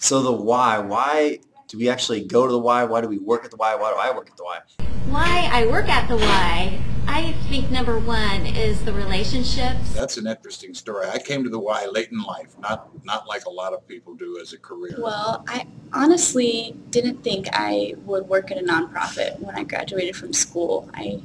So the why do we actually go to the why do we work at the why do I work at the why? Why I work at the Y, I think number one is the relationships. That's an interesting story. I came to the Y late in life, not like a lot of people do as a career. Well, I honestly didn't think I would work at a nonprofit when I graduated from school. I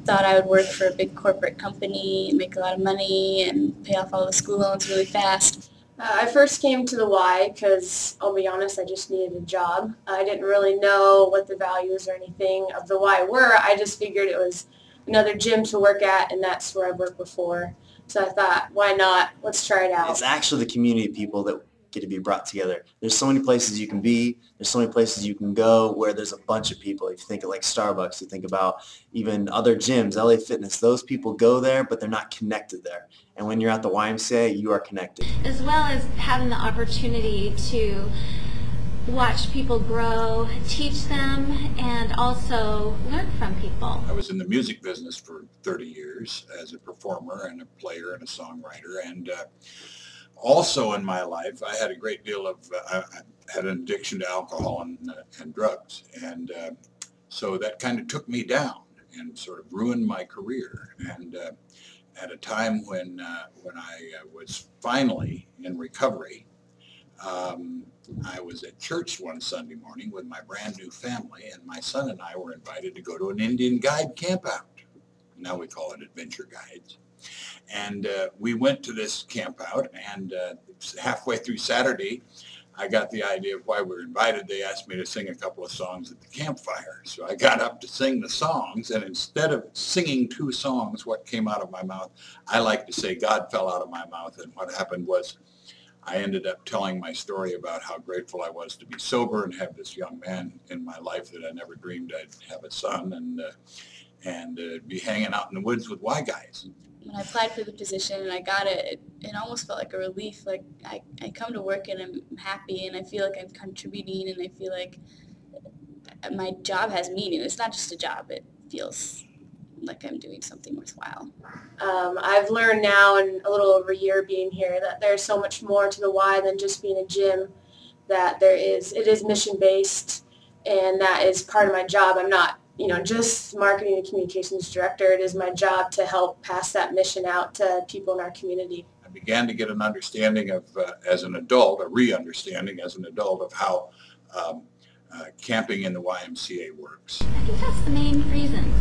thought I would work for a big corporate company and make a lot of money and pay off all the school loans really fast. I first came to the Y because, I'll be honest, I just needed a job. I didn't really know what the values or anything of the Y were. I just figured it was another gym to work at, and that's where I've worked before. So I thought, why not? Let's try it out. It's actually the community of people that get to be brought together. There's so many places you can be. There's so many places you can go where there's a bunch of people. If you think of like Starbucks, you think about even other gyms, LA Fitness, those people go there, but they're not connected there. And when you're at the YMCA, you are connected. As well as having the opportunity to watch people grow, teach them, and also learn from people. I was in the music business for 30 years as a performer and a player and a songwriter, and also in my life I had a great deal of, I had an addiction to alcohol and drugs, and so that kind of took me down and sort of ruined my career. And at a time when I was finally in recovery, I was at church one Sunday morning with my brand new family, and my son and I were invited to go to an Indian guide campout. Now we call it Adventure Guides. And we went to this campout, and halfway through Saturday, I got the idea of why we were invited. They asked me to sing a couple of songs at the campfire. So I got up to sing the songs, and instead of singing two songs, what came out of my mouth, I like to say God fell out of my mouth. And what happened was I ended up telling my story about how grateful I was to be sober and have this young man in my life that I never dreamed I'd have a son, and be hanging out in the woods with Y guys. When I applied for the position and I got it, it almost felt like a relief. Like I come to work and I'm happy and I feel like I'm contributing and I feel like my job has meaning. It's not just a job. It feels like I'm doing something worthwhile. I've learned now in a little over a year being here that there's so much more to the Y than just being a gym, that it is mission-based, and that is part of my job. I'm not just marketing and communications director. It is my job to help pass that mission out to people in our community. I began to get an understanding of, as an adult, a re-understanding as an adult of how camping in the YMCA works. I think that's the main reason.